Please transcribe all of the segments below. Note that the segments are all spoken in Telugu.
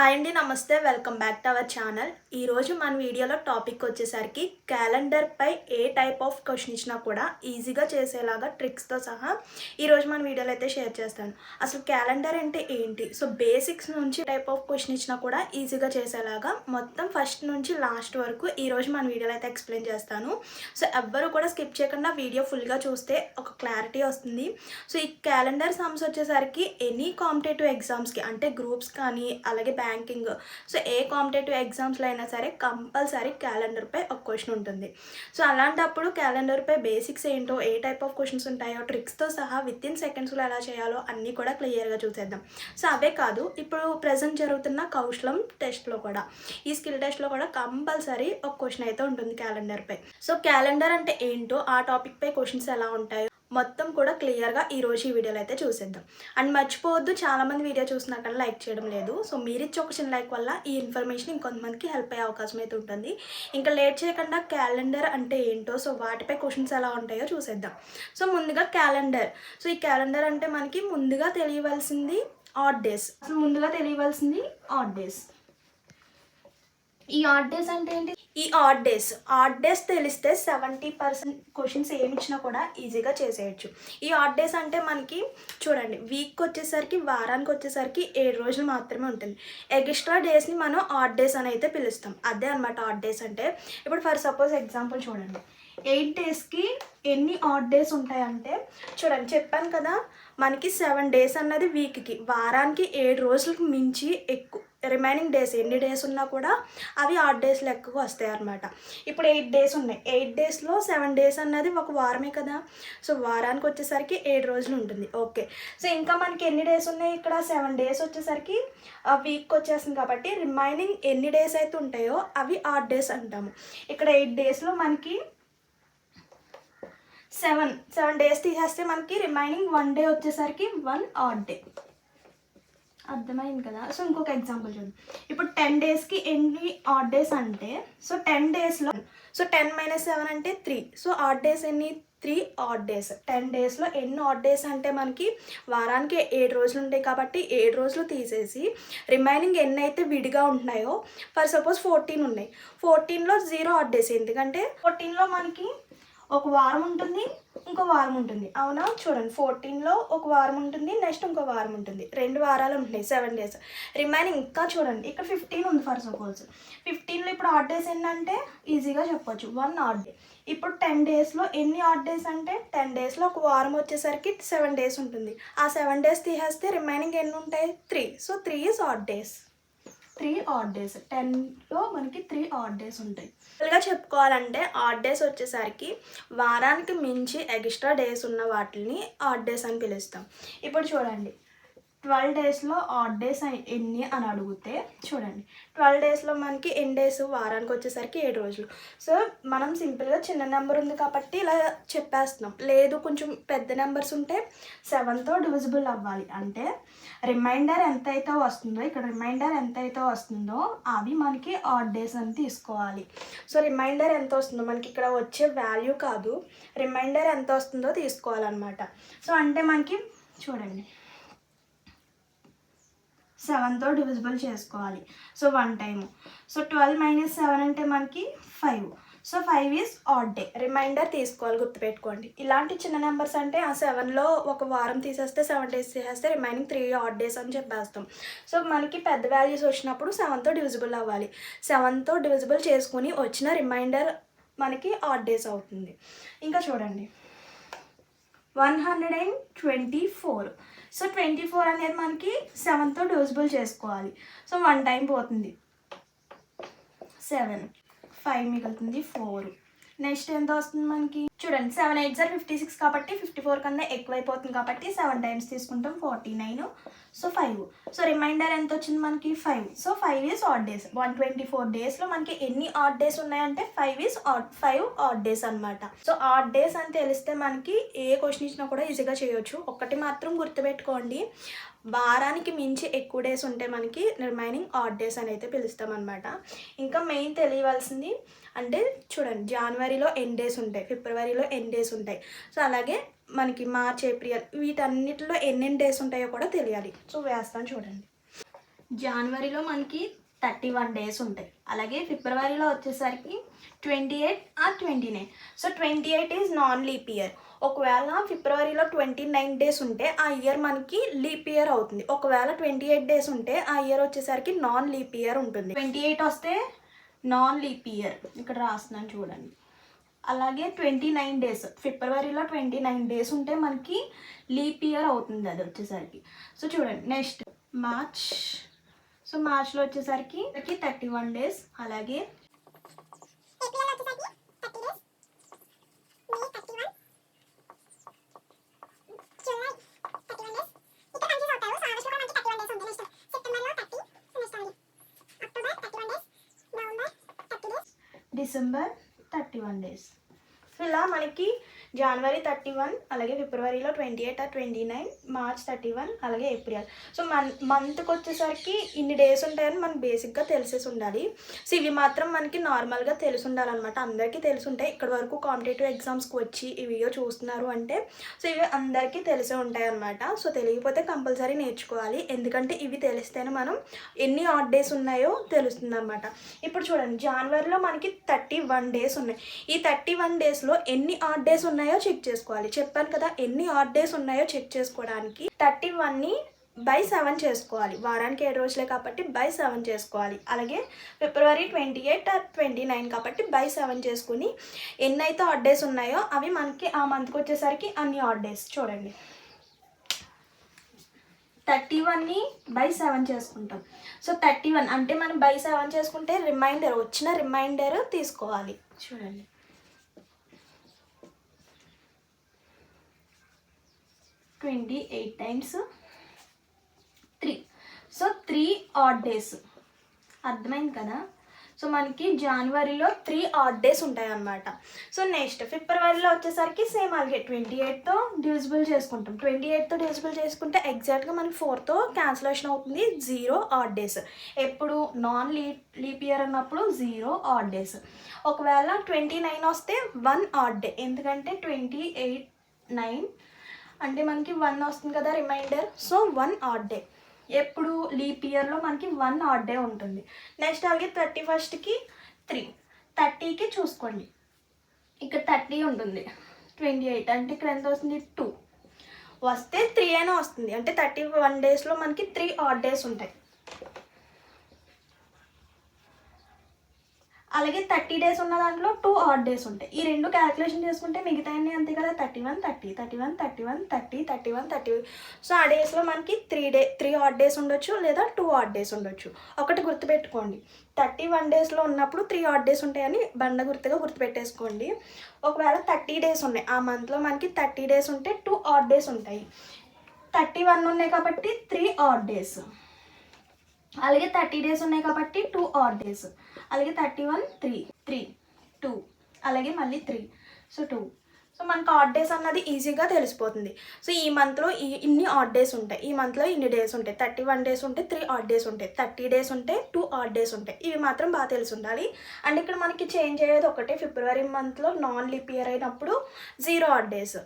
హాయ్ అండి, నమస్తే. Welcome back to our channel. ఈరోజు మన వీడియోలో టాపిక్ వచ్చేసరికి క్యాలెండర్పై ఏ టైప్ ఆఫ్ క్వశ్చన్ ఇచ్చినా కూడా ఈజీగా చేసేలాగా ట్రిక్స్తో సహా ఈరోజు మన వీడియోలో అయితే షేర్ చేస్తాను. అసలు క్యాలెండర్ అంటే ఏంటి, సో బేసిక్స్ నుంచి టైప్ ఆఫ్ క్వశ్చన్ ఇచ్చినా కూడా ఈజీగా చేసేలాగా మొత్తం ఫస్ట్ నుంచి లాస్ట్ వరకు ఈరోజు మన వీడియోలో అయితే ఎక్స్ప్లెయిన్ చేస్తాను. సో ఎవ్వరు కూడా స్కిప్ చేయకుండా వీడియో ఫుల్గా చూస్తే ఒక క్లారిటీ వస్తుంది. సో ఈ క్యాలెండర్ సమ్స్ వచ్చేసరికి ఎనీ కాంపిటేటివ్ ఎగ్జామ్స్కి అంటే గ్రూప్స్ కానీ అలాగే బ్యాంకింగ్, సో ఏ కాంపిటేటివ్ ఎగ్జామ్స్లో అయినా సరే కంపల్సరీ క్యాలెండర్పై ఒక క్వశ్చన్ ఉంటుంది. సో అలాంటప్పుడు క్యాలెండర్పై బేసిక్స్ ఏంటో, ఏ టైప్ ఆఫ్ క్వశ్చన్స్ ఉంటాయో, ట్రిక్స్తో సహా విత్ ఇన్ సెకండ్స్లో ఎలా చేయాలో అన్నీ కూడా క్లియర్గా చూసేద్దాం. సో అవే కాదు, ఇప్పుడు ప్రజెంట్ జరుగుతున్న కౌశలం టెస్ట్లో కూడా, ఈ స్కిల్ టెస్ట్లో కూడా కంపల్సరీ ఒక క్వశ్చన్ అయితే ఉంటుంది క్యాలెండర్పై. సో క్యాలెండర్ అంటే ఏంటో, ఆ టాపిక్పై క్వశ్చన్స్ ఎలా ఉంటాయో మొత్తం కూడా క్లియర్గా ఈరోజు ఈ వీడియోలో అయితే చూసేద్దాం. అండ్ మర్చిపోవద్దు, చాలామంది వీడియో చూసినా కానీ లైక్ చేయడం లేదు. సో మీరు ఇచ్చే ఒక చిన్న లైక్ వల్ల ఈ ఇన్ఫర్మేషన్ ఇంకొంతమందికి హెల్ప్ అయ్యే అవకాశం అయితే ఉంటుంది. ఇంకా లేట్ చేయకుండా క్యాలెండర్ అంటే ఏంటో, సో వాటిపై క్వశ్చన్స్ ఎలా ఉంటాయో చూసేద్దాం. సో ముందుగా క్యాలెండర్. సో ఈ క్యాలెండర్ అంటే మనకి ముందుగా తెలియవలసింది ఆడ్ డేస్. అసలు ముందుగా తెలియవలసింది ఆడ్ డేస్. ఈ ఆడ్ డేస్ అంటే ఏంటి? ఈ ఆడ్ డేస్ తెలిస్తే 70% క్వశ్చన్స్ ఏమి ఇచ్చినా కూడా ఈజీగా చేసేయచ్చు. ఈ ఆడ్ డేస్ అంటే మనకి చూడండి, వీక్ వచ్చేసరికి, వారానికి వచ్చేసరికి 7 రోజులు మాత్రమే ఉంటుంది. ఎక్స్ట్రా డేస్ని మనం ఆడ్ డేస్ అని అయితే పిలుస్తాం. అదే అనమాట ఆడ్ డేస్ అంటే. ఇప్పుడు ఫర్ సపోజ్ ఎగ్జాంపుల్ చూడండి, 8 డేస్కి ఎన్ని ఆడ్ డేస్ ఉంటాయంటే చూడండి, చెప్పాను కదా మనకి 7 డేస్ అన్నది వీక్కి, వారానికి 7 రోజులకు మించి ఎక్కువ రిమైనింగ్ డేస్ ఎన్ని డేస్ ఉన్నా కూడా అవి ఆడ్ డేస్ లెక్కకు వస్తాయి అన్నమాట. ఇప్పుడు 8 డేస్ ఉన్నాయి, 8 డేస్లో 7 డేస్ అన్నది ఒక వారమే కదా. సో వారానికి వచ్చేసరికి 7 రోజులు ఉంటుంది. ఓకే, సో ఇంకా మనకి ఎన్ని డేస్ ఉన్నాయి, ఇక్కడ 7 డేస్ వచ్చేసరికి వీక్ వచ్చేస్తుంది కాబట్టి రిమైనింగ్ ఎన్ని డేస్ అయితే ఉంటాయో అవి ఆడ్ డేస్ అంటాము. ఇక్కడ 8 డేస్లో మనకి 7 డేస్ తీసేస్తే మనకి రిమైనింగ్ 1 డే వచ్చేసరికి 1 ఆడ్ డే. అర్థమైంది కదా. సో ఇంకొక ఎగ్జాంపుల్ చూడండి, ఇప్పుడు 10 డేస్కి ఎన్ని ఆడ్ డేస్ అంటే, సో 10 డేస్లో, సో 10 - 7 అంటే 3. సో ఆడ్ డేస్ ఎన్ని? 3 ఆడ్ డేస్. 10 డేస్లో ఎన్ని ఆడ్ డేస్ అంటే మనకి వారానికి 7 రోజులు ఉంటాయి కాబట్టి 7 రోజులు తీసేసి రిమైనింగ్ ఎన్ని అయితే విడిగా ఉంటున్నాయో, ఫర్ సపోజ్ 14 ఉన్నాయి, 14లో 0 ఆడ్ డేస్. ఎందుకంటే 14లో మనకి ఒక వారం ఉంటుంది, ఇంకో వారం ఉంటుంది, అవునా? చూడండి, 14లో ఒక వారం ఉంటుంది, నెక్స్ట్ ఇంకో వారం ఉంటుంది, 2 వారాలు ఉంటున్నాయి, 7 డేస్. రిమైనింగ్ ఇంకా చూడండి, ఇక్కడ 15 ఉంది ఫర్ సపోజ్. 15లో ఇప్పుడు ఆడ్ డేస్ ఏంటంటే ఈజీగా చెప్పొచ్చు 1 ఆడ్ డే. ఇప్పుడు 10 డేస్లో ఎన్ని ఆడ్ డేస్ అంటే, 10 డేస్లో ఒక వారం వచ్చేసరికి 7 డేస్ ఉంటుంది. ఆ 7 డేస్ తీసేస్తే రిమైనింగ్ ఎన్ని ఉంటాయి? 3. So 3 is odd days. 3 odd days. 10లో మనకి 3 ఆడ్ డేస్ ఉంటాయి. గా చెప్పుకోవాలంటే ఆడ్ డేస్ వచ్చేసరికి వారానికి మించి ఎక్స్ట్రా డేస్ ఉన్న వాటిని ఆడ్ డేస్ అని పిలుస్తాం. ఇప్పుడు చూడండి, 12 డేస్లో ఆడ్ డేస్ ఎన్ని అని అడిగితే చూడండి, 12 డేస్లో మనకి ఎన్ని డేస్? వారానికి వచ్చేసరికి 7 రోజులు. సో మనం సింపుల్గా చిన్న నెంబర్ ఉంది కాబట్టి ఇలా చెప్పేస్తున్నాం. లేదు కొంచెం పెద్ద నెంబర్స్ ఉంటే 7తో డివిజిబుల్ అవ్వాలి. అంటే రిమైండర్ ఎంతైతే వస్తుందో, ఇక్కడ రిమైండర్ ఎంతైతే వస్తుందో అవి మనకి ఆడ్ డేస్ అని తీసుకోవాలి. సో రిమైండర్ ఎంత వస్తుందో మనకి ఇక్కడ వచ్చే వాల్యూ కాదు, రిమైండర్ ఎంత వస్తుందో తీసుకోవాలన్నమాట. సో అంటే మనకి చూడండి, 7తో డివిజిబుల్ చేసుకోవాలి. So 1 time. సో 12 - 7 అంటే మనకి 5. So 5 is odd day. Remainder తీసుకోవాలి, గుర్తుపెట్టుకోండి. ఇలాంటి చిన్న నెంబర్స్ అంటే ఆ 7లో ఒక వారం తీసేస్తే, 7 డేస్ తీసేస్తే రిమైనింగ్ 3 ఆడ్ డేస్ అని చెప్పేస్తాం. సో మనకి పెద్ద వాల్యూస్ వచ్చినప్పుడు 7తో డివిజిబుల్ అవ్వాలి. 7తో డివిజిబుల్ చేసుకొని వచ్చిన రిమైండర్ మనకి ఆడ్ డేస్ అవుతుంది. ఇంకా చూడండి, 124. సో 24 అనేది మనకి 7తో డివిజిబుల్ చేసుకోవాలి. సో 1 టైం పోతుంది, 7, 5 మిగులుతుంది 4. నెక్స్ట్ ఎంత వస్తుంది మనకి చూడండి, 7 8 సార్ 56 కాబట్టి 54 కన్నా ఎక్కువైపోతుంది కాబట్టి 7 టైమ్స్ తీసుకుంటాం, 49. సో 5. సో రిమైండర్ ఎంత వచ్చింది మనకి? 5. So 5 is odd days. 124 డేస్లో మనకి ఎన్ని ఆడ్ డేస్ ఉన్నాయంటే 5 ఆడ్ డేస్ అనమాట. సో ఆడ్ డేస్ అని తెలిస్తే మనకి ఏ క్వశ్చన్ ఇచ్చినా కూడా ఈజీగా చేయొచ్చు. ఒకటి మాత్రం గుర్తుపెట్టుకోండి, వారానికి మించి ఎక్కువ డేస్ ఉంటే మనకి రిమైనింగ్ ఆడ్ డేస్ అని అయితే పిలుస్తాం అనమాట. ఇంకా మెయిన్ తెలియవలసింది అంటే చూడండి, జనవరిలో ఎన్ని డేస్ ఉంటాయి, ఫిబ్రవరిలో ఎన్ని డేస్ ఉంటాయి, సో అలాగే మనకి మార్చ్, ఏప్రిల్ వీటన్నిటిలో ఎన్నెన్ని డేస్ ఉంటాయో కూడా తెలియాలి. సో వేస్తాను చూడండి, జనవరిలో మనకి 31 డేస్ ఉంటాయి. అలాగే ఫిబ్రవరిలో వచ్చేసరికి 28 or 29. So 28 is non leap year. ఒకవేళ ఫిబ్రవరిలో 29 డేస్ ఉంటే ఆ ఇయర్ మనకి లీప్ ఇయర్ అవుతుంది. ఒకవేళ 28 డేస్ ఉంటే ఆ ఇయర్ వచ్చేసరికి నాన్ లీప్ ఇయర్ ఉంటుంది. 28 వస్తే నాన్ లీప్ ఇయర్, ఇక్కడ రాస్తున్నాను చూడండి. అలాగే 29 డేస్, ఫిబ్రవరిలో 29 డేస్ ఉంటే మనకి లీప్ ఇయర్ అవుతుంది అది వచ్చేసరికి. సో చూడండి నెక్స్ట్ మార్చ్. సో మార్చ్లో వచ్చేసరికి 31 డేస్. అలాగే డిసెంబర్ 31 డేస్. సో ఇలా మనకి జనవరి 31, అలాగే ఫిబ్రవరిలో 28 ఆర్ 29, మార్చ్ 31, అలాగే ఏప్రిల్. సో మంత్కి వచ్చేసరికి ఇన్ని డేస్ ఉంటాయని మనకు బేసిక్గా తెలిసేసి ఉండాలి. సో ఇవి మాత్రం మనకి నార్మల్గా తెలిసి ఉండాలన్నమాట. అందరికీ తెలిసి ఉంటాయి. ఇక్కడ వరకు కాంపిటేటివ్ ఎగ్జామ్స్కి వచ్చి ఈ వీడియో చూస్తున్నారు అంటే సో ఇవి అందరికీ తెలిసే ఉంటాయి అన్నమాట. సో తెలియకపోతే కంపల్సరీ నేర్చుకోవాలి, ఎందుకంటే ఇవి తెలిస్తేనే మనం ఎన్ని ఆడ్ డేస్ ఉన్నాయో తెలుస్తుంది అనమాట. ఇప్పుడు చూడండి, జనవరిలో మనకి 31 డేస్ ఉన్నాయి. ఈ 31 డేస్లో ఎన్ని ఆడ్ డేస్ ఉన్నాయో చెక్ చేసుకోవాలి. చెప్పాను కదా, ఎన్ని ఆడ్ డేస్ ఉన్నాయో చెక్ చేసుకోవడానికి 31ని by 7 చేసుకోవాలి. వారానికి 7 రోజులే కాబట్టి by 7 చేసుకోవాలి. అలాగే ఫిబ్రవరి 28 ఆర్ 29 కాబట్టి by 7 చేసుకుని ఎన్నైతే ఆడ్ డేస్ ఉన్నాయో అవి మనకి ఆ మంత్కి వచ్చేసరికి అన్ని ఆడ్ డేస్. చూడండి 31ని by 7 చేసుకుంటాం. సో 31 అంటే మనం by 7 చేసుకుంటే వచ్చిన రిమైండర్ తీసుకోవాలి. చూడండి 28 times 3. So 3 odd days. అర్థమైంది కదా. సో మనకి జనవరిలో 3 ఆడ్ డేస్ ఉంటాయి అన్నమాట. సో నెక్స్ట్ ఫిబ్రవరిలో వచ్చేసరికి సేమ్ అలాగే 28తో డివిజిబుల్ చేసుకుంటాం. 28తో డివిజిబుల్ చేసుకుంటే ఎగ్జాక్ట్గా మనకి 4తో క్యాన్సిలేషన్ అవుతుంది. 0 ఆడ్ డేస్. ఎప్పుడు నాన్ లీప్ ఇయర్ అన్నప్పుడు 0 ఆడ్ డేస్. ఒకవేళ 29 వస్తే 1 ఆడ్ డే, ఎందుకంటే 28 9 అంటే మనకి 1 వస్తుంది కదా రిమైండర్. So 1 add day. ఎప్పుడు లీప్ ఇయర్లో మనకి 1 ఆడ్ డే ఉంటుంది. నెక్స్ట్ అలాగే 31కి 3, 30కి చూసుకోండి, ఇక్కడ 30 ఉంటుంది. 28 అంటే ఇక్కడ ఎంత వస్తుంది 2 వస్తే 3 అయినా వస్తుంది. అంటే 31 డేస్లో మనకి 3 ఆడ్ డేస్ ఉంటాయి. అలాగే 30 డేస్ ఉన్న దాంట్లో 2 ఆడ్ డేస్ ఉంటాయి. ఈ రెండు క్యాలిక్యులేషన్ చేసుకుంటే మిగతా అన్నీ అంతే కదా. 31 30 31 31 30 31 30. సో ఆ డేస్లో మనకి 3 ఆడ్ డేస్ ఉండొచ్చు, లేదా 2 ఆడ్ డేస్ ఉండొచ్చు. ఒకటి గుర్తుపెట్టుకోండి, 31 డేస్లో ఉన్నప్పుడు 3 ఆడ్ డేస్ ఉంటాయని బండ గుర్తుగా గుర్తుపెట్టేసుకోండి. ఒకవేళ 30 డేస్ ఉన్నాయి, ఆ మంత్లో మనకి 30 డేస్ ఉంటే 2 ఆడ్ డేస్ ఉంటాయి. 31 ఉన్నాయి కాబట్టి 3 ఆడ్ డేస్. అలాగే 30 డేస్ ఉన్నాయి కాబట్టి 2 ఆడ్ డేస్. అలాగే 31 3 2 అలాగే మళ్ళీ 3, సో 2. సో మనకు ఆడ్ డేస్ అన్నది ఈజీగా తెలిసిపోతుంది. సో ఈ మంత్లో ఇన్ని ఆడ్ డేస్ ఉంటాయి, ఈ మంత్లో ఇన్ని డేస్ ఉంటాయి. 31 డేస్ ఉంటే 3 ఆడ్ డేస్ ఉంటాయి, 30 డేస్ ఉంటే 2 ఆడ్ డేస్ ఉంటాయి. ఇవి మాత్రం బాగా తెలిసి ఉండాలి. అండ్ ఇక్కడ మనకి చేంజ్ అయ్యేది ఒకటే, ఫిబ్రవరి మంత్లో నాన్ లీప్ ఇయర్ అయినప్పుడు 0 ఆడ్ డేస్,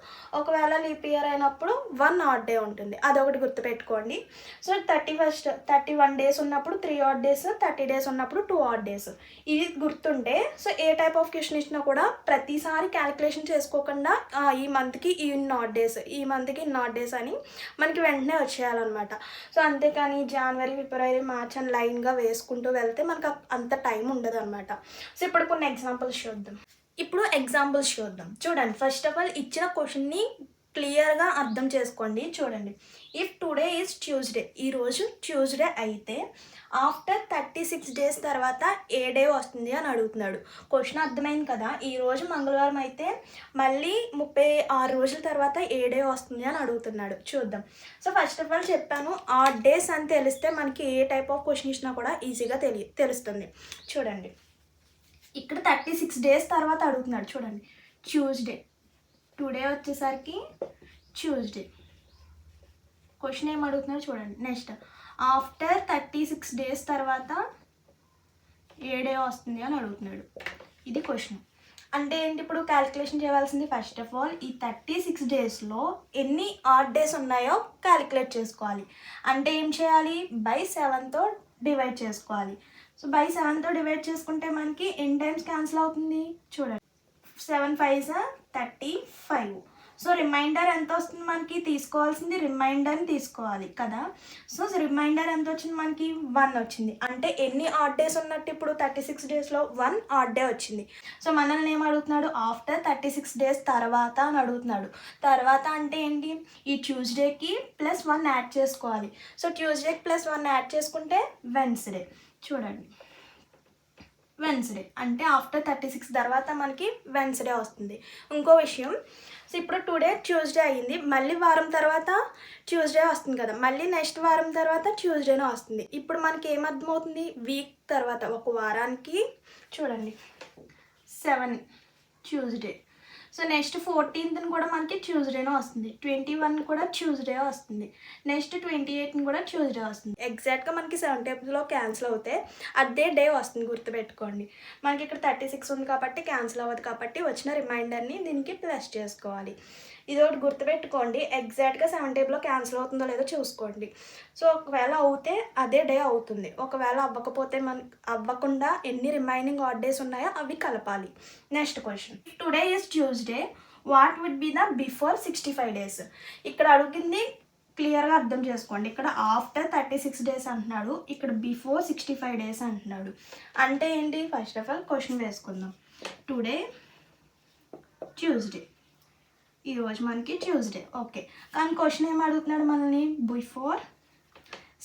ఒకవేళ లీప్ ఇయర్ అయినప్పుడు 1 ఆడ్ డే ఉంటుంది. అదొకటి గుర్తుపెట్టుకోండి. సో 31 డేస్ ఉన్నప్పుడు 3 ఆడ్ డేస్, 30 డేస్ ఉన్నప్పుడు 2 ఆడ్ డేస్. ఇది గుర్తుంటే so A type of question ఇచ్చినా కూడా ప్రతిసారి క్యాలిక్యులేషన్ చేసుకోకుండా ఈ మంత్కి ఈ నాట్ డేస్, ఈ మంత్కి నాట్ డేస్ అని మనకి వెంటనే వచ్చేయాలన్నమాట. సో అంతేకాని జనవరి ఫిబ్రవరి మార్చ్ అని లైన్గా వేసుకుంటూ వెళ్తే మనకు అంత టైం ఉండదు అనమాట. సో ఇప్పుడు కొన్ని ఎగ్జాంపుల్స్ చూద్దాం. చూడండి, ఫస్ట్ ఆఫ్ ఆల్ ఇచ్చిన క్వశ్చన్ని క్లియర్గా అర్థం చేసుకోండి. చూడండి, ఇఫ్ టుడే ఈజ్ ట్యూస్డే, ఈరోజు ట్యూస్డే అయితే ఆఫ్టర్ 36 డేస్ తర్వాత ఏ డే వస్తుంది అని అడుగుతున్నాడు. క్వశ్చన్ అర్థమైంది కదా. ఈరోజు మంగళవారం అయితే మళ్ళీ 36 రోజుల తర్వాత ఏ డే వస్తుంది అని అడుగుతున్నాడు. చూద్దాం. సో ఫస్ట్ ఆఫ్ ఆల్ చెప్పాను, ఆడ్ డేస్ అని తెలిస్తే మనకి ఏ టైప్ ఆఫ్ క్వశ్చన్ ఇచ్చినా కూడా ఈజీగా తెలుస్తుంది. చూడండి, ఇక్కడ 36 డేస్ తర్వాత అడుగుతున్నాడు. చూడండి, ట్యూస్డే, టుడే వచ్చేసరికి ట్యూస్డే. క్వశ్చన్ ఏం అడుగుతున్నాడు చూడండి. నెక్స్ట్ ఆఫ్టర్ 36 డేస్ తర్వాత ఏ డే వస్తుంది అని అడుగుతున్నాడు. ఇది క్వశ్చన్. అంటే ఏంటి, ఇప్పుడు క్యాలిక్యులేషన్ చేయవలసింది ఫస్ట్ ఆఫ్ ఆల్ ఈ 36 డేస్లో ఎన్ని ఆడ్ డేస్ ఉన్నాయో క్యాలిక్యులేట్ చేసుకోవాలి. అంటే ఏం చేయాలి, బై 7తో డివైడ్ చేసుకోవాలి. సో బై 7తో డివైడ్ చేసుకుంటే మనకి ఎన్ని టైమ్స్ క్యాన్సిల్ అవుతుంది చూడండి, 7 5 35. సో రిమైండర్ ఎంత వస్తుంది మనకి, తీసుకోవాల్సింది రిమైండర్ని తీసుకోవాలి కదా. సో రిమైండర్ ఎంత వచ్చింది మనకి, 1 వచ్చింది. అంటే ఎన్ని ఆడ్ డేస్ ఉన్నట్టు ఇప్పుడు 36 డేస్లో 1 ఆడ్ డే వచ్చింది. సో మనల్ని ఏం అడుగుతున్నాడు, ఆఫ్టర్ 36 డేస్ తర్వాత అని అడుగుతున్నాడు. తర్వాత అంటే ఏంటి, ఈ ట్యూస్డేకి +1 యాడ్ చేసుకోవాలి. సో ట్యూస్డేకి +1 యాడ్ చేసుకుంటే వెన్స్డే. చూడండి, వెన్స్డే అంటే ఆఫ్టర్ 36 తర్వాత మనకి వెన్స్డే వస్తుంది. ఇంకో విషయం, సో ఇప్పుడు టుడే ట్యూస్డే అయ్యింది, మళ్ళీ వారం తర్వాత ట్యూస్డే వస్తుంది కదా, మళ్ళీ నెక్స్ట్ వారం తర్వాత ట్యూస్డేనే వస్తుంది. ఇప్పుడు మనకి ఏమర్థమవుతుంది, వీక్ తర్వాత ఒక వారానికి చూడండి 7 ట్యూస్డే. సో నెక్స్ట్ 14th కూడా మనకి ట్యూస్డేనే వస్తుంది, 21 కూడా ట్యూస్డే వస్తుంది, నెక్స్ట్ 28 కూడా ట్యూస్డే వస్తుంది. ఎగ్జాక్ట్గా మనకి 7 టైమ్స్లో క్యాన్సిల్ అవుతే అదే డే వస్తుంది, గుర్తుపెట్టుకోండి. మనకి ఇక్కడ 36 ఉంది కాబట్టి క్యాన్సిల్ అవ్వదు, కాబట్టి వచ్చిన రిమైండర్ని దీనికి ప్లస్ చేసుకోవాలి. ఇది ఒకటి గుర్తుపెట్టుకోండి, ఎగ్జాక్ట్గా 7 టైమ్లో క్యాన్సిల్ అవుతుందో లేదో చూసుకోండి. సో ఒకవేళ అవుతే అదే డే అవుతుంది, ఒకవేళ అవ్వకపోతే అవ్వకుండా ఎన్ని రిమైనింగ్ ఆడ్ డేస్ ఉన్నాయో అవి కలపాలి. Next question, today is Tuesday, what would be the before 65 days. ఇక్కడ అడిగింది క్లియర్గా అర్థం చేసుకోండి, ఇక్కడ ఆఫ్టర్ 36 డేస్ అంటున్నాడు, ఇక్కడ బిఫోర్ 65 డేస్ అంటున్నాడు. అంటే ఏంటి, ఫస్ట్ ఆఫ్ ఆల్ క్వశ్చన్ వేసుకుందాం. టుడే ట్యూస్డే, ఈరోజు మనకి ట్యూస్డే, ఓకే. కానీ క్వశ్చన్ ఏం అడుగుతున్నాడు మనల్ని, బిఫోర్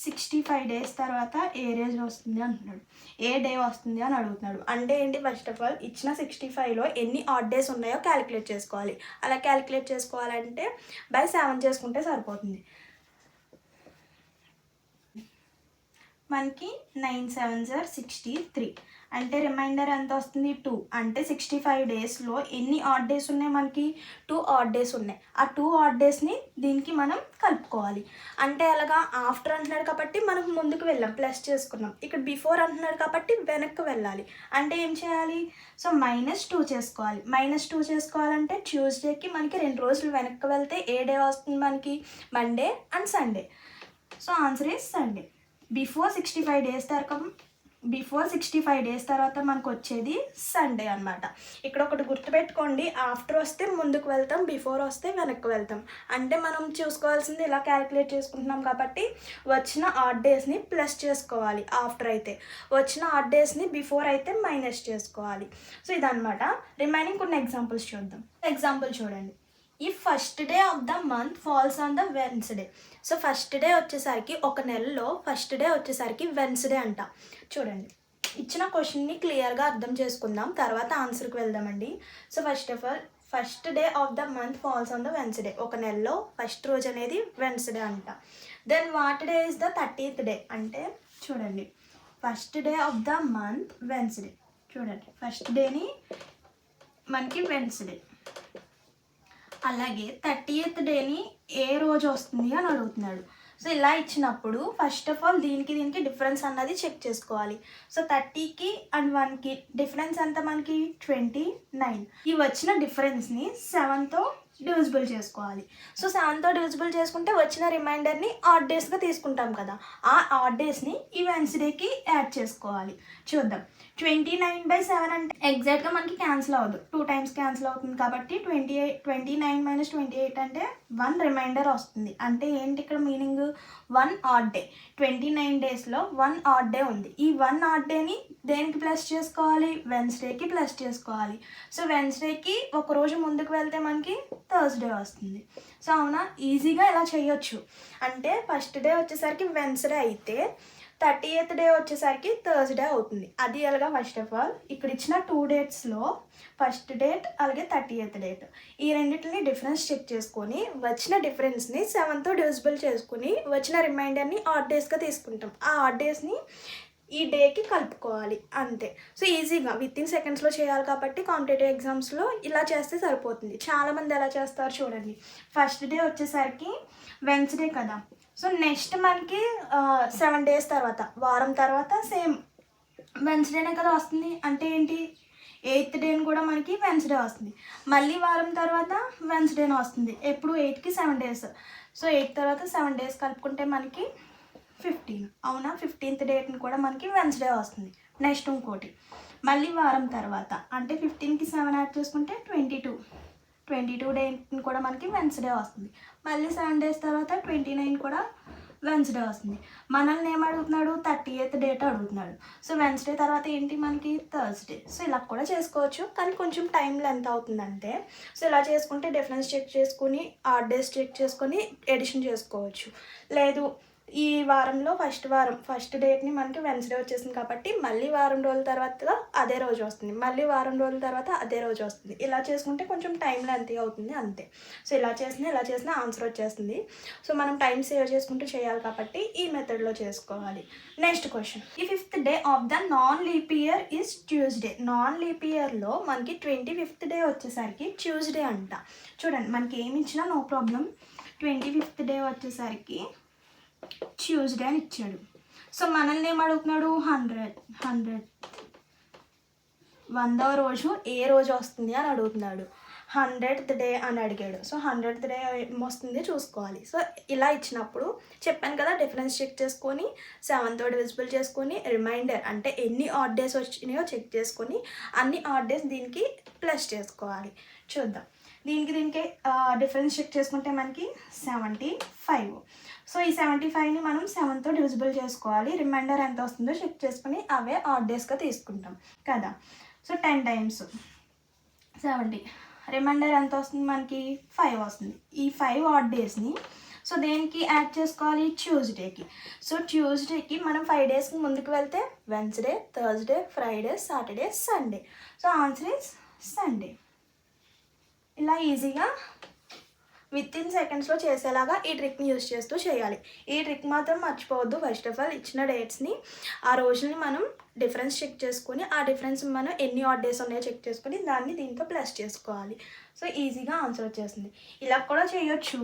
65 డేస్ తర్వాత ఏ రోజు వస్తుంది అంటున్నాడు, ఏ డే వస్తుంది అని అడుగుతున్నాడు. అంటే ఏంటి, ఫస్ట్ ఆఫ్ ఆల్ ఇచ్చిన 65లో ఎన్ని ఆడ్ డేస్ ఉన్నాయో క్యాలిక్యులేట్ చేసుకోవాలి. అలా క్యాలిక్యులేట్ చేసుకోవాలంటే బై 7 చేసుకుంటే సరిపోతుంది. మనకి 9 7s are 63, అంటే రిమైండర్ ఎంత వస్తుంది 2. అంటే 65 డేస్లో ఎన్ని ఆడ్ డేస్ ఉన్నాయి మనకి, 2 ఆడ్ డేస్ ఉన్నాయి. ఆ 2 ఆడ్ డేస్ని దీనికి మనం కలుపుకోవాలి. అంటే అలాగా ఆఫ్టర్ అంటున్నాడు కాబట్టి మనం ముందుకు వెళ్ళాం, ప్లస్ చేసుకున్నాం. ఇక్కడ బిఫోర్ అంటున్నాడు కాబట్టి వెనక్కి వెళ్ళాలి. అంటే ఏం చేయాలి, సో -2 చేసుకోవాలి. -2 చేసుకోవాలంటే ట్యూస్డేకి మనకి 2 రోజులు వెనక్కి వెళ్తే ఏ డే వస్తుంది మనకి, Monday and Sunday. So answer is Sunday. Before 65 days తర్వాత మనకు వచ్చేది సండే అనమాట. ఇక్కడ ఒకటి గుర్తుపెట్టుకోండి, ఆఫ్టర్ వస్తే ముందుకు వెళ్తాం, బిఫోర్ వస్తే వెనక్కి వెళ్తాం. అంటే మనం చూసుకోవాల్సింది ఇలా క్యాలిక్యులేట్ చేసుకుంటున్నాం కాబట్టి వచ్చిన ఆడ్ డేస్ని ప్లస్ చేసుకోవాలి ఆఫ్టర్ అయితే, వచ్చిన ఆడ్ డేస్ని బిఫోర్ అయితే మైనస్ చేసుకోవాలి. సో ఇదనమాట. రిమైనింగ్ కొన్ని ఎగ్జాంపుల్స్ చూద్దాం. ఎగ్జాంపుల్ చూడండి, ఈ first day of the month falls on the Wednesday. So first day వచ్చేసరికి ఒక నెలలో ఫస్ట్ డే వచ్చేసరికి వెన్స్డే అంట. చూడండి, ఇచ్చిన క్వశ్చన్ని క్లియర్గా అర్థం చేసుకుందాం, తర్వాత ఆన్సర్కి వెళ్దామండి. So first of all first day of the month falls on the Wednesday, ఒక నెలలో ఫస్ట్ రోజు అనేది వెన్స్డే అంట. Then what day is the 30th day. అంటే చూడండి, first day of the month Wednesday, చూడండి ఫస్ట్ డేని మనకి వెన్స్డే. అలాగే 30th డేని ఏ రోజు వస్తుంది అని అడుగుతున్నాడు. సో ఇలా ఇచ్చినప్పుడు ఫస్ట్ ఆఫ్ ఆల్ దీనికి డిఫరెన్స్ అన్నది చెక్ చేసుకోవాలి. సో 30కి అండ్ 1కి డిఫరెన్స్ ఎంత మనకి 29. ఈ వచ్చిన డిఫరెన్స్ని 7తో డివిజిబుల్ చేసుకోవాలి. సో 7తో డివిజిబుల్ చేసుకుంటే వచ్చిన రిమైండర్ని ఆడ్ డేస్గా తీసుకుంటాం కదా, ఆ ఆడ్ డేస్ని ఈ వెన్స్డేకి యాడ్ చేసుకోవాలి. చూద్దాం, 29/7 అంటే ఎగ్జాక్ట్గా మనకి క్యాన్సిల్ అవ్వదు, 2 టైమ్స్ క్యాన్సిల్ అవుతుంది కాబట్టి 29 - 28 అంటే 1 రిమైండర్ వస్తుంది. అంటే ఏంటి ఇక్కడ మీనింగ్, 1 ఆడ్ డే. 29 డేస్లో 1 ఆడ్ డే ఉంది. ఈ 1 ఆడ్ డేని దేనికి ప్లస్ చేసుకోవాలి, వెన్స్డేకి ప్లస్ చేసుకోవాలి. సో వెన్స్డేకి ఒక రోజు ముందుకు వెళ్తే మనకి థర్స్డే వస్తుంది. సో అవునా, ఈజీగా ఇలా చేయొచ్చు. అంటే ఫస్ట్ డే వచ్చేసరికి వెన్స్డే అయితే 30th డే వచ్చేసరికి థర్స్డే అవుతుంది. అది ఎలాగా, ఫస్ట్ ఆఫ్ ఆల్ ఇక్కడ ఇచ్చిన 2 డేట్స్లో ఫస్ట్ డేట్ అలాగే 30th డేట్, ఈ రెండింటిని డిఫరెన్స్ చెక్ చేసుకొని వచ్చిన డిఫరెన్స్ని 7తో డివిజిబుల్ చేసుకుని వచ్చిన రిమైండర్ని ఆడ్ డేస్గా తీసుకుంటాం. ఆ ఆడ్ డేస్ని ఈ డేకి కలుపుకోవాలి, అంతే. సో ఈజీగా వితిన్ సెకండ్స్లో చేయాలి కాబట్టి కాంపిటేటివ్ ఎగ్జామ్స్లో ఇలా చేస్తే సరిపోతుంది. చాలామంది ఎలా చేస్తారు చూడండి, ఫస్ట్ డే వచ్చేసరికి వెన్స్డే కదా, సో నెక్స్ట్ మనకి 7 డేస్ తర్వాత వారం తర్వాత సేమ్ వెన్స్డేనే కదా వస్తుంది. అంటే ఏంటి, 8th డేని కూడా మనకి వెన్స్డే వస్తుంది. మళ్ళీ వారం తర్వాత వెన్స్డేనే వస్తుంది. ఎప్పుడు 8కి 7 డేస్. సో 8 తర్వాత 7 డేస్ కలుపుకుంటే మనకి 15. అవునా, 15th డేట్ని కూడా మనకి వెన్స్డే వస్తుంది. నెక్స్ట్ ఇంకోటి మళ్ళీ వారం తర్వాత అంటే 15కి 7 యాడ్ చేసుకుంటే 22 డేట్ని కూడా మనకి వెన్స్డే వస్తుంది. మళ్ళీ 7 డేస్ తర్వాత 29 కూడా వెన్స్డే వస్తుంది. మనల్ని ఏం అడుగుతున్నాడు, 30th డేట్ అడుగుతున్నాడు. సో వెన్స్డే తర్వాత ఏంటి మనకి థర్స్డే. సో ఇలా కూడా చేసుకోవచ్చు, కానీ కొంచెం టైం లెంత్ అవుతుందంటే. సో ఇలా చేసుకుంటే డిఫరెన్స్ చెక్ చేసుకుని ఆడ్ డేస్ చెక్ చేసుకొని ఎడిషన్ చేసుకోవచ్చు. లేదు ఈ వారంలో ఫస్ట్ డేట్ని మనకి వెన్స్డే వచ్చేసింది కాబట్టి మళ్ళీ వారం రోజుల తర్వాత అదే రోజు వస్తుంది, మళ్ళీ వారం రోజుల తర్వాత అదే రోజు వస్తుంది. ఇలా చేసుకుంటే కొంచెం టైం లెంత్ అవుతుంది అంతే. సో ఇలా చేసినా ఆన్సర్ వచ్చేస్తుంది. సో మనం టైం సేవ్ చేసుకుంటూ చేయాలి కాబట్టి ఈ మెథడ్లో చేసుకోవాలి. నెక్స్ట్ క్వశ్చన్, ఈ 5th day of the non leap year is Tuesday. Non leap ఇయర్లో మనకి 25th డే వచ్చేసరికి ట్యూస్డే అంట. చూడండి మనకి ఏమి ఇచ్చినా నో ప్రాబ్లం. 25th డే వచ్చేసరికి ట్యూస్డే అని ఇచ్చాడు. సో మనల్ని ఏం అడుగుతున్నాడు, 100వ రోజు ఏ రోజు వస్తుంది అని అడుగుతున్నాడు. 100th డే అని అడిగాడు. సో 100th డే ఏమొస్తుంది చూసుకోవాలి. సో ఇలా ఇచ్చినప్పుడు చెప్పాను కదా, డిఫరెన్స్ చెక్ చేసుకొని 7తో డివిజిబుల్ చేసుకొని రిమైండర్ అంటే ఎన్ని ఆడ్ డేస్ వచ్చినాయో చెక్ చేసుకొని అన్ని ఆడ్ డేస్ దీనికి ప్లస్ చేసుకోవాలి. చూద్దాం, దీనికి డిఫరెన్స్ చెక్ చేసుకుంటే మనకి 75. సో ఈ 75ని మనం 7తో డివిజిబుల్ చేసుకోవాలి. రిమైండర్ ఎంత వస్తుందో చెక్ చేసుకుని అవే ఆడ్ డేస్గా తీసుకుంటాం కదా. సో 10 times 70, రిమైండర్ ఎంత వస్తుంది మనకి 5 వస్తుంది. ఈ 5 ఆడ్ డేస్ని సో దేనికి యాడ్ చేసుకోవాలి, ట్యూస్డేకి. సో ట్యూస్డేకి మనం 5 డేస్కి ముందుకు వెళ్తే Wednesday, Thursday, Friday, Saturday, Sunday. So answer is Sunday. ఇలా ఈజీగా వితిన్ సెకండ్స్లో చేసేలాగా ఈ ట్రిక్ని యూజ్ చేస్తూ చేయాలి. ఈ ట్రిక్ మాత్రం మర్చిపోవద్దు. ఫస్ట్ ఆఫ్ ఆల్ ఇచ్చిన డేట్స్ని ఆ రోజుని మనం డిఫరెన్స్ చెక్ చేసుకొని ఆ డిఫరెన్స్ మనం ఎన్ని ఆడ్ డేస్ ఉన్నాయో చెక్ చేసుకొని దాన్ని దీంతో ప్లస్ చేసుకోవాలి. సో ఈజీగా ఆన్సర్ వచ్చేస్తుంది. ఇలా కూడా చేయొచ్చు,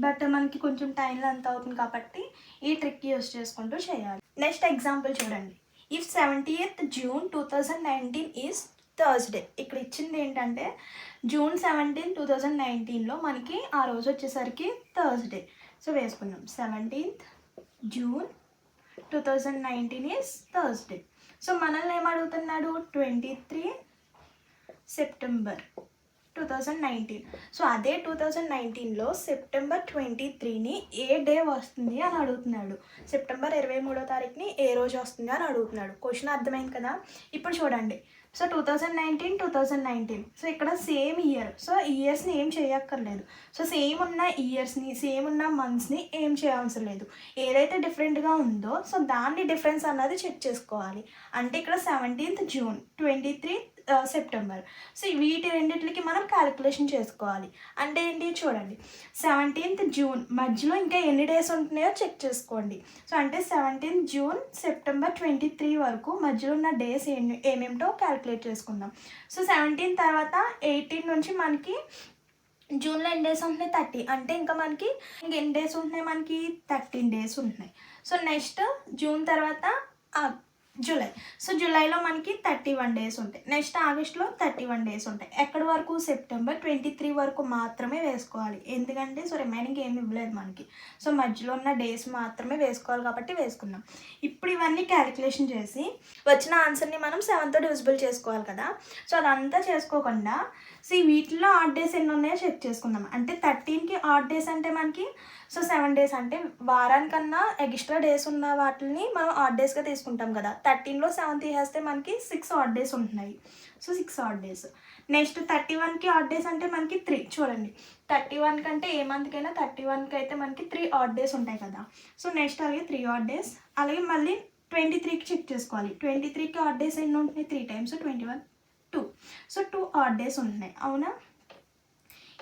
బట్ మనకి కొంచెం టైం ఎంత అవుతుంది కాబట్టి ఈ ట్రిక్ యూజ్ చేసుకుంటూ చేయాలి. నెక్స్ట్ ఎగ్జాంపుల్ చూడండి. If 70th June 2019 is Thursday. ఇక్కడ ఇచ్చింది ఏంటంటే June 17, 2019లో మనకి ఆ రోజు వచ్చేసరికి థర్స్డే. సో వేసుకున్నాం 17th June 2019 is Thursday. So మనల్ని ఏం అడుగుతున్నాడు, 23 September 2019. సో అదే 2019లో సెప్టెంబర్ 23ని ఏ డే వస్తుంది అని అడుగుతున్నాడు. సెప్టెంబర్ 23వ తారీఖుని ఏ రోజు వస్తుంది అని అడుగుతున్నాడు. క్వశ్చన్ అర్థమైంది కదా. ఇప్పుడు చూడండి, సో 2019. సో ఇక్కడ సేమ్ ఇయర్. సో ఇయర్స్ని ఏం చేయక్కర్లేదు. సో సేమ్ ఉన్న ఇయర్స్ని సేమ్ ఉన్న మంత్స్ని ఏం చేయవసరం లేదు. ఏదైతే డిఫరెంట్గా ఉందో సో దాన్ని డిఫరెన్స్ అన్నది చెక్ చేసుకోవాలి. అంటే ఇక్కడ 17th June, 23 September. సో వీటి రెండింటికి మనం క్యాలిక్యులేషన్ చేసుకోవాలి. అంటే ఏంటి చూడండి, 17th June మధ్యలో ఇంకా ఎన్ని డేస్ ఉంటున్నాయో చెక్ చేసుకోండి. సో అంటే 17th June, September 23 వరకు మధ్యలో ఉన్న డేస్ ఏమేమిటో క్యాలిక్యులేట్ చేసుకుందాం. సో 17 తర్వాత 18 నుంచి మనకి జూన్లో ఎన్ని డేస్ ఉంటున్నాయి, 30. అంటే ఇంకా మనకి ఎన్ని డేస్ ఉంటున్నాయి, మనకి 13 days ఉంటున్నాయి. సో నెక్స్ట్ జూన్ తర్వాత జూలై. సో జూలైలో మనకి 31 days ఉంటాయి. నెక్స్ట్ ఆగస్ట్లో 31 days ఉంటాయి. ఎక్కడి వరకు, సెప్టెంబర్ 23 వరకు మాత్రమే వేసుకోవాలి. ఎందుకంటే సో రిమైనింగ్ ఏమి ఇవ్వలేదు మనకి. సో మధ్యలో ఉన్న డేస్ మాత్రమే వేసుకోవాలి కాబట్టి వేసుకున్నాం. ఇప్పుడు ఇవన్నీ క్యాలిక్యులేషన్ చేసి వచ్చిన ఆన్సర్ని మనం 7తో డివిజిబుల్ చేసుకోవాలి కదా. సో అదంతా చేసుకోకుండా సో వీటిలో ఆడ్ డేస్ ఎన్ని ఉన్నాయో చెక్ చేసుకుందాం. అంటే 13కి ఆడ్ డేస్ అంటే మనకి సో 7 days. అంటే వారానికన్నా ఎక్స్ట్రా డేస్ ఉన్న వాటిని మనం ఆడ్ డేస్గా తీసుకుంటాం కదా. 13లో 7 తీసేస్తే మనకి 6 ఆడ్ డేస్ ఉంటున్నాయి. So 6 odd days. నెక్స్ట్ 31కి ఆడ్ డేస్ అంటే మనకి 3. చూడండి 31 కంటే ఏ మంత్కైనా 31కి అయితే మనకి 3 ఆడ్ డేస్ ఉంటాయి కదా. సో నెక్స్ట్ అలాగే 3 ఆడ్ డేస్. అలాగే మళ్ళీ 23కి చెక్ చేసుకోవాలి. 23కి ఆడ్ డేస్ ఎన్ని ఉంటున్నాయి, 3 times 21, 2. సో 2 ఆడ్ డేస్ ఉంటున్నాయి. అవునా,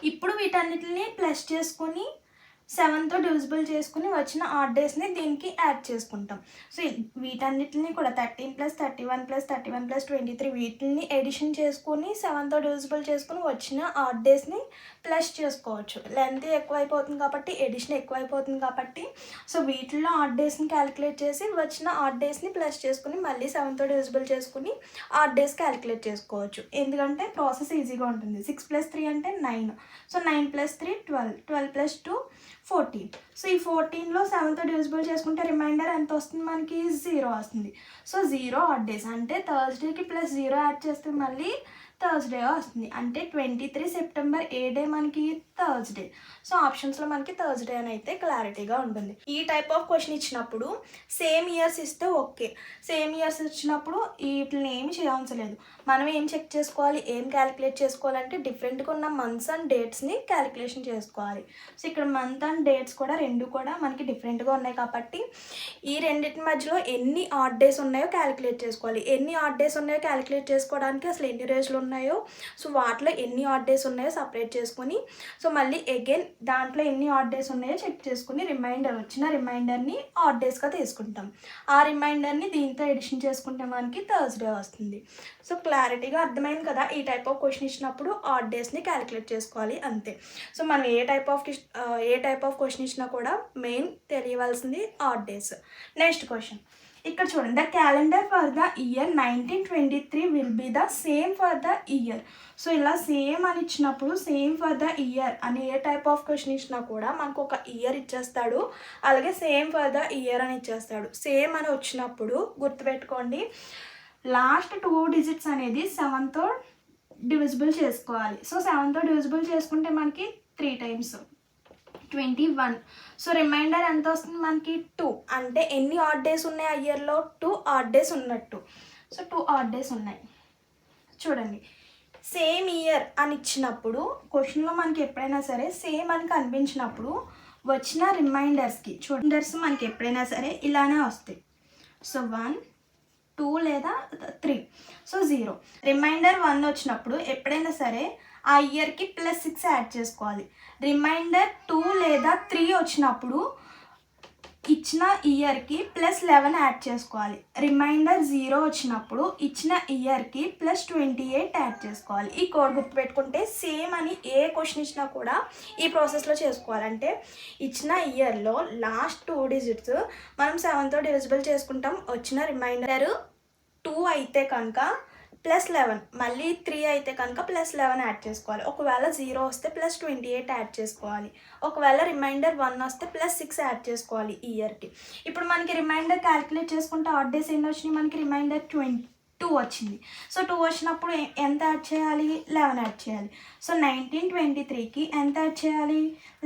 ఇప్పుడు వీటన్నిటిని ప్లస్ చేసుకొని 7తో డివిజిబుల్ చేసుకుని వచ్చిన ఆడ్ డేస్ని దీనికి యాడ్ చేసుకుంటాం. సో వీటన్నిటిని కూడా 13+31+31+23 వీటిని ఎడిషన్ చేసుకుని 7తో డివిజిబుల్ చేసుకుని వచ్చిన ఆడ్ డేస్ని ప్లస్ చేసుకోవచ్చు. లెంత్ ఎక్కువైపోతుంది కాబట్టి ఎడిషన్ ఎక్కువైపోతుంది కాబట్టి సో వీటిల్లో ఆడ్ డేస్ని క్యాలిక్యులేట్ చేసి వచ్చిన ఆడ్ డేస్ని ప్లస్ చేసుకుని మళ్ళీ 7తో డివిజిబుల్ చేసుకుని ఆడ్ డేస్ క్యాలిక్యులేట్ చేసుకోవచ్చు. ఎందుకంటే ప్రాసెస్ ఈజీగా ఉంటుంది. 6+3 అంటే 9. సో 9+3 12, 12+2 14. సో ఈ 14లో 7తో డివిజిబుల్ చేసుకుంటే రిమైండర్ ఎంత వస్తుంది మనకి 0 వస్తుంది. సో 0 ఆడ్ డేస్ అంటే థర్స్డేకి +0 యాడ్ చేస్తే మళ్ళీ థర్స్డే వస్తుంది. అంటే 23 సెప్టెంబర్ ఏ డే మనకి థర్స్డే. సో ఆప్షన్స్లో మనకి థర్స్డే అని అయితే క్లారిటీగా ఉంటుంది. ఈ టైప్ ఆఫ్ క్వశ్చన్ ఇచ్చినప్పుడు సేమ్ ఇయర్స్ ఇస్తే ఓకే. సేమ్ ఇయర్స్ ఇచ్చినప్పుడు వీటిని ఏమి చేయాల్సిన లేదు. మనం ఏం చెక్ చేసుకోవాలి, ఏం క్యాలిక్యులేట్ చేసుకోవాలంటే డిఫరెంట్గా ఉన్న మంత్స్ అండ్ డేట్స్ని క్యాలిక్యులేషన్ చేసుకోవాలి. సో ఇక్కడ మంత్ అండ్ డేట్స్ కూడా రెండు కూడా మనకి డిఫరెంట్గా ఉన్నాయి కాబట్టి ఈ రెండింటి మధ్యలో ఎన్ని ఆడ్ డేస్ ఉన్నాయో క్యాలిక్యులేట్ చేసుకోవాలి. ఎన్ని ఆడ్ డేస్ ఉన్నాయో క్యాలిక్యులేట్ చేసుకోవడానికి అసలు ఎన్ని రోజులు ఉన్నాయో సో వాటిలో ఎన్ని ఆడ్ డేస్ ఉన్నాయో సపరేట్ చేసుకొని సో మళ్ళీ అగైన్ దాంట్లో ఎన్ని ఆడ్ డేస్ ఉన్నాయో చెక్ చేసుకుని వచ్చిన రిమైండర్ని ఆడ్ డేస్గా తీసుకుంటాం. ఆ రిమైండర్ని దీంతో ఎడిషన్ చేసుకుంటే మనకి థర్స్డే వస్తుంది. సో క్లారిటీగా అర్థమైంది కదా. ఈ టైప్ ఆఫ్ క్వశ్చన్ ఇచ్చినప్పుడు ఆడ్ డేస్ని క్యాలిక్యులేట్ చేసుకోవాలి అంతే. సో మనం ఏ టైప్ ఆఫ్ క్వశ్చన్ ఇచ్చినా కూడా మెయిన్ తెలియవలసింది ఆడ్ డేస్. నెక్స్ట్ క్వశ్చన్ ఇక్కడ చూడండి. The calendar for the year 1923 will be the same for the year. So ఇలా సేమ్ అని ఇచ్చినప్పుడు సేమ్ ఫర్ ద ఇయర్ అని ఏ టైప్ ఆఫ్ క్వశ్చన్ ఇచ్చినా కూడా మనకు ఒక ఇయర్ ఇచ్చేస్తాడు, అలాగే సేమ్ ఫర్ ద ఇయర్ అని ఇచ్చేస్తాడు. సేమ్ అని వచ్చినప్పుడు గుర్తుపెట్టుకోండి, లాస్ట్ 2 డిజిట్స్ అనేది 7తో డివిజిబుల్ చేసుకోవాలి. సో 7తో డివిజిబుల్ చేసుకుంటే మనకి 3 times 21. సో రిమైండర్ ఎంత వస్తుంది మనకి 2. అంటే ఎన్ని ఆడ్ డేస్ ఉన్నాయి ఆ ఇయర్లో 2 ఆడ్ డేస్ ఉన్నట్టు. సో 2 ఆడ్ డేస్ ఉన్నాయి. చూడండి, సేమ్ ఇయర్ అని ఇచ్చినప్పుడు క్వశ్చన్లో మనకి ఎప్పుడైనా సరే సేమ్ అని కనిపించినప్పుడు వచ్చిన రిమైండర్స్కి రిమైండర్స్ మనకి ఎప్పుడైనా సరే ఇలానే వస్తాయి. సో 1, 2 లేదా 3. సో 0. రిమైండర్ 1 వచ్చినప్పుడు ఎప్పుడైనా సరే ఆ ఇయర్కి +6 యాడ్ చేసుకోవాలి. రిమైండర్ 2 లేదా 3 వచ్చినప్పుడు ఇచ్చిన ఇయర్కి +11 యాడ్ చేసుకోవాలి. రిమైండర్ 0 వచ్చినప్పుడు ఇచ్చిన ఇయర్కి +28 యాడ్ చేసుకోవాలి. ఈ కోడ్ గుర్తుపెట్టుకుంటే సేమ్ అని ఏ క్వశ్చన్ ఇచ్చినా కూడా ఈ ప్రాసెస్లో చేసుకోవాలంటే ఇచ్చిన ఇయర్లో లాస్ట్ 2 డిజిట్స్ మనం 7తో డివిజిబుల్ చేసుకుంటాం. వచ్చిన రిమైండర్ 2 అయితే కనుక +11, మళ్ళీ 3 అయితే కనుక +11 యాడ్ చేసుకోవాలి. ఒకవేళ 0 వస్తే +28 యాడ్ చేసుకోవాలి. ఒకవేళ రిమైండర్ 1 వస్తే +6 యాడ్ చేసుకోవాలి ఈ ఇయర్కి. ఇప్పుడు మనకి రిమైండర్ క్యాలిక్యులేట్ చేసుకుంటే ఆడ్ డేస్ ఎన్ని వచ్చినాయి మనకి రిమైండర్ 2 వచ్చింది. సో 2 వచ్చినప్పుడు ఎంత యాడ్ చేయాలి 11 యాడ్ చేయాలి. సో 1923కి ఎంత యాడ్ చేయాలి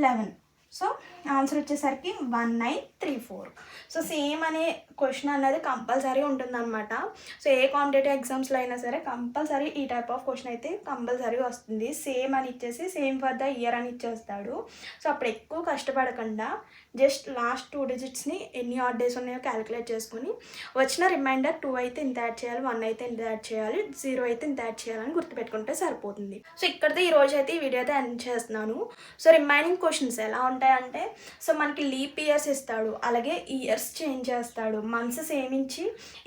11. సో ఆన్సర్ వచ్చేసరికి 1934. సో సేమ్ అనే క్వశ్చన్ అనేది కంపల్సరీ ఉంటుందన్నమాట. సో ఏ కాంపిటేటివ్ ఎగ్జామ్స్లో అయినా సరే కంపల్సరీ ఈ టైప్ ఆఫ్ క్వశ్చన్ అయితే కంపల్సరీ వస్తుంది. సేమ్ అని ఇచ్చేసి సేమ్ ఫర్ ద ఇయర్ అని ఇచ్చేస్తాడు. సో అప్పుడు ఎక్కువ కష్టపడకుండా జస్ట్ లాస్ట్ 2 డిజిట్స్ని ఎన్ని ఆడ్ డేస్ ఉన్నాయో క్యాలిక్యులేట్ చేసుకుని వచ్చిన రిమైండర్ 2 అయితే ఇంత యాడ్ చేయాలి, 1 అయితే ఇంత యాడ్ చేయాలి, 0 అయితే ఇంత యాడ్ చేయాలని గుర్తుపెట్టుకుంటే సరిపోతుంది. సో ఇక్కడితో ఈ రోజు అయితే ఈ వీడియో అయితే ఎండ్ చేస్తున్నాను. సో రిమైనింగ్ క్వశ్చన్స్ ఎలా ఉంటాయంటే సో మనకి లీప్ ఇయర్స్ ఇస్తాడు, అలాగే ఇయర్స్ చేంజ్ చేస్తాడు, మంత్స్ సేమ్ ఇచ్చి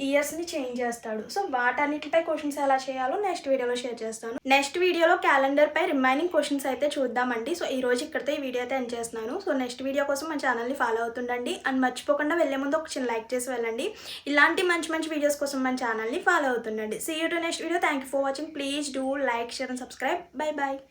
ఇయర్స్ని చేంజ్ చేస్తాడు. సో వాటన్నిటిపై క్వశ్చన్స్ ఎలా చేయాలో నెక్స్ట్ వీడియోలో షేర్ చేస్తాను. నెక్స్ట్ వీడియోలో క్యాలెండర్పై రిమైనింగ్ క్వశ్చన్స్ అయితే చూద్దామండి. సో ఈ రోజు ఇక్కడితో ఈ వీడియో అయితే ఎండ్ చేస్తున్నాను. సో నెక్స్ట్ వీడియో కోసం మన ఛానల్ని ఫాలో అవుతుండండి. అండ్ మర్చిపోకుండా వెళ్ళే ముందు ఒక చిన్న లైక్ చేసి వెళ్ళండి. ఇలాంటి మంచి మంచి వీడియోస్ కోసం మన ఛానల్ని ఫాలో అవుతుండండి. See you to next video. Thank you for watching. Please do like, share and subscribe. Bye bye.